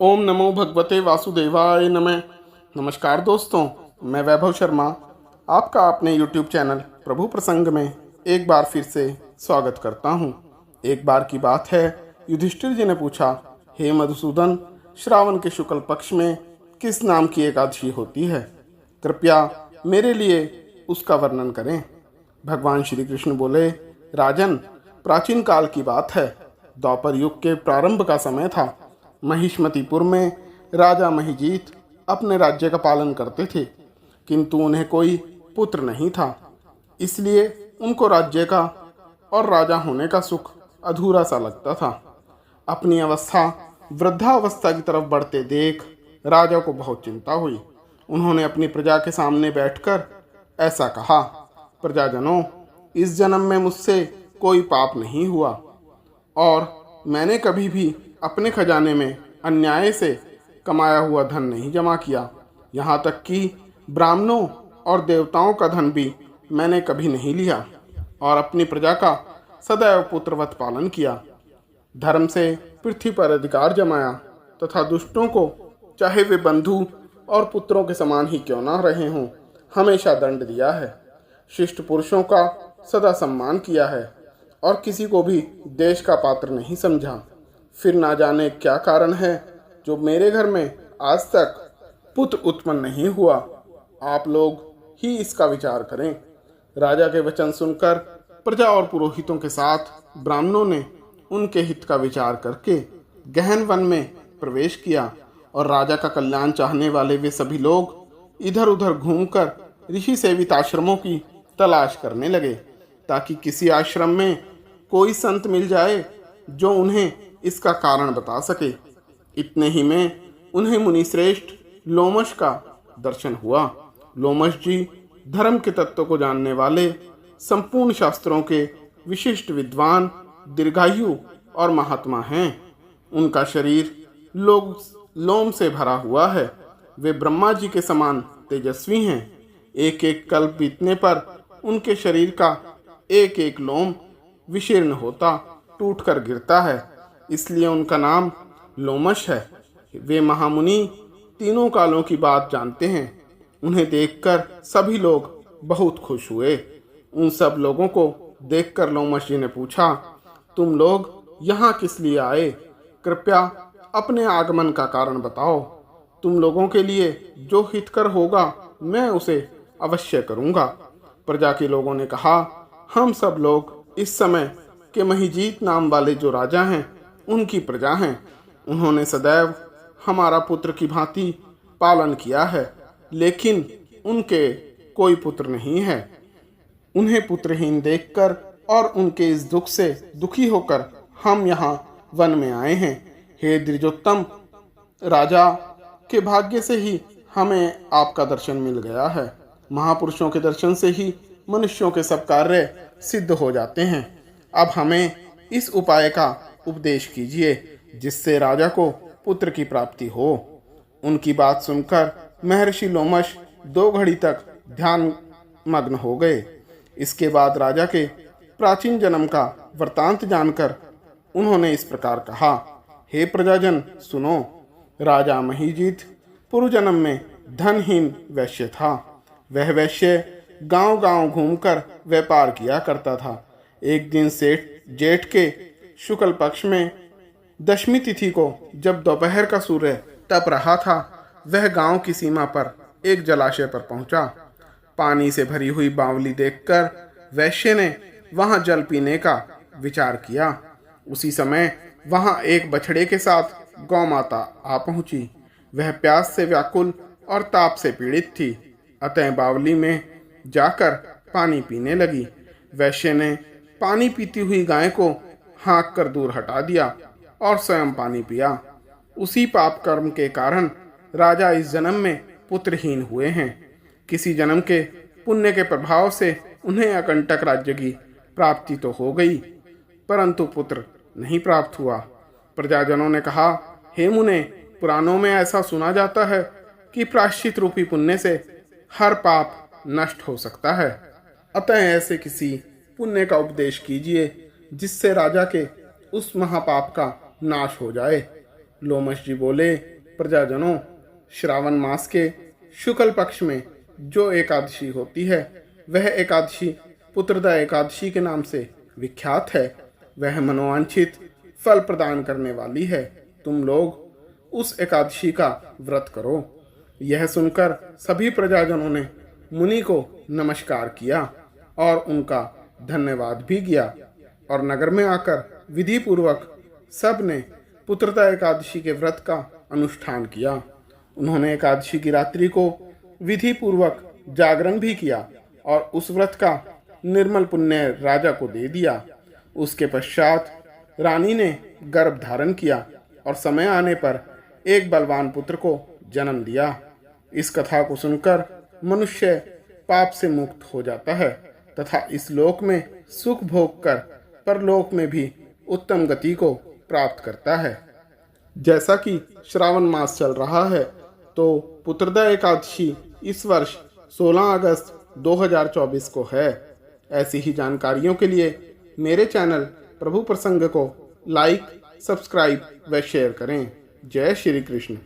ओम नमो भगवते वासुदेवाय नमः। नमस्कार दोस्तों, मैं वैभव शर्मा आपका अपने YouTube चैनल प्रभु प्रसंग में एक बार फिर से स्वागत करता हूँ। एक बार की बात है, युधिष्ठिर जी ने पूछा, हे मधुसूदन, श्रावण के शुक्ल पक्ष में किस नाम की एकादशी होती है? कृपया मेरे लिए उसका वर्णन करें। भगवान श्री कृष्ण बोले, राजन, प्राचीन काल की बात है। द्वापर युग के प्रारंभ का समय था। महिष्मतिपुर में राजा महिजीत अपने राज्य का पालन करते थे, किंतु उन्हें कोई पुत्र नहीं था। इसलिए उनको राज्य का और राजा होने का सुख अधूरा सा लगता था। अपनी अवस्था वृद्धावस्था की तरफ बढ़ते देख राजा को बहुत चिंता हुई। उन्होंने अपनी प्रजा के सामने बैठकर ऐसा कहा, प्रजाजनों, इस जन्म में मुझसे कोई पाप नहीं हुआ और मैंने कभी भी अपने खजाने में अन्याय से कमाया हुआ धन नहीं जमा किया। यहाँ तक कि ब्राह्मणों और देवताओं का धन भी मैंने कभी नहीं लिया और अपनी प्रजा का सदैव पुत्रवत पालन किया। धर्म से पृथ्वी पर अधिकार जमाया तथा दुष्टों को, चाहे वे बंधु और पुत्रों के समान ही क्यों ना रहे हों, हमेशा दंड दिया है। शिष्ट पुरुषों का सदा सम्मान किया है और किसी को भी देश का पात्र नहीं समझा। फिर ना जाने क्या कारण है जो मेरे घर में आज तक पुत्र उत्पन्न नहीं हुआ। आप लोग ही इसका विचार करें। राजा के वचन सुनकर प्रजा और पुरोहितों के साथ ब्राह्मणों ने उनके हित का विचार करके गहन वन में प्रवेश किया और राजा का कल्याण चाहने वाले वे सभी लोग इधर उधर घूमकर ऋषि सेवित आश्रमों की तलाश करने लगे, ताकि किसी आश्रम में कोई संत मिल जाए जो उन्हें इसका कारण बता सके। इतने ही में उन्हें मुनिश्रेष्ठ लोमश का दर्शन हुआ। लोमश जी धर्म के तत्व को जानने वाले, संपूर्ण शास्त्रों के विशिष्ट विद्वान, दीर्घायु और महात्मा हैं। उनका शरीर लोम से भरा हुआ है। वे ब्रह्मा जी के समान तेजस्वी हैं। एक एक कल्प बीतने पर उनके शरीर का एक एक लोम विशीर्ण होता टूटकर गिरता है, इसलिए उनका नाम लोमश है। वे महामुनि तीनों कालों की बात जानते हैं। उन्हें देखकर सभी लोग बहुत खुश हुए। उन सब लोगों को देखकर लोमश जी ने पूछा, तुम लोग यहाँ किस लिए आए? कृपया अपने आगमन का कारण बताओ। तुम लोगों के लिए जो हितकर होगा मैं उसे अवश्य करूँगा। प्रजा के लोगों ने कहा, हम सब लोग इस समय के महिजीत नाम वाले जो राजा हैं उनकी प्रजा हैं। उन्होंने सदैव हमारा पुत्र की भांति पालन किया है, लेकिन उनके कोई पुत्र नहीं है। उन्हें पुत्रहीन देखकर और उनके इस दुख से दुखी होकर हम यहाँ वन में आए हैं। हे द्विजोत्तम, राजा के भाग्य से ही हमें आपका दर्शन मिल गया है। महापुरुषों के दर्शन से ही मनुष्यों के सब कार्य सिद्ध हो जाते हैं। अब हमें इस उपाय का उपदेश कीजिए जिससे राजा को पुत्र की प्राप्ति हो। उनकी बात सुनकर महर्षि लोमश 2 घड़ी तक ध्यान मग्न हो गए। इसके बाद राजा के प्राचीन जन्म का वृतांत जानकर उन्होंने इस प्रकार कहा, हे प्रजाजन सुनो। राजा महिजीत पूर्व जन्म में धनहीन वैश्य था। वह वैश्य गांव-गांव घूमकर व्यापार किया करता था। एक दिन जेठ के शुक्ल पक्ष में दशमी तिथि को जब दोपहर का सूर्य तप रहा था, वह गांव की सीमा पर एक जलाशय पर पहुंचा। पानी से भरी हुई बावली देखकर वैश्य ने वहां जल पीने का विचार किया। उसी समय वहां एक बछड़े के साथ गौ माता आ पहुंची। वह प्यास से व्याकुल और ताप से पीड़ित थी, अतः बावली में जाकर पानी पीने लगी। वैश्य ने पानी पीती हुई गाय को हाँक कर दूर हटा दिया और स्वयं पानी पिया। उसी पाप कर्म के कारण राजा इस जन्म में पुत्रहीन हुए हैं। किसी जन्म के पुण्य के प्रभाव से उन्हें अकंटक राज्य की प्राप्ति तो हो गई, परंतु पुत्र नहीं प्राप्त हुआ। प्रजाजनों ने कहा, हे मुने, पुराणों में ऐसा सुना जाता है कि प्रायश्चित रूपी पुण्य से हर पाप नष्ट हो सकता है। अतः ऐसे किसी पुण्य का उपदेश कीजिए जिससे राजा के उस महापाप का नाश हो जाए। लोमश जी बोले, प्रजाजनों, श्रावण मास के शुक्ल पक्ष में जो एकादशी होती है वह एकादशी पुत्रदा एकादशी के नाम से विख्यात है। वह मनोवांछित फल प्रदान करने वाली है। तुम लोग उस एकादशी का व्रत करो। यह सुनकर सभी प्रजाजनों ने मुनि को नमस्कार किया और उनका धन्यवाद भी किया और नगर में आकर विधि पूर्वक सब ने पुत्रदा एकादशी के व्रत का अनुष्ठान किया। उन्होंने एकादशी की रात्रि को विधि पूर्वक जागरण भी किया और उस व्रत का निर्मल पुण्य राजा को दे दिया। उसके पश्चात रानी ने गर्भ धारण किया और समय आने पर एक बलवान पुत्र को जन्म दिया। इस कथा को सुनकर मनुष्य पाप से मुक्त हो जाता है तथा इस लोक में सुख भोग कर परलोक में भी उत्तम गति को प्राप्त करता है। जैसा कि श्रावण मास चल रहा है तो पुत्रदा एकादशी इस वर्ष 16 अगस्त 2024 को है। ऐसी ही जानकारियों के लिए मेरे चैनल प्रभु प्रसंग को लाइक, सब्सक्राइब व शेयर करें। जय श्री कृष्ण।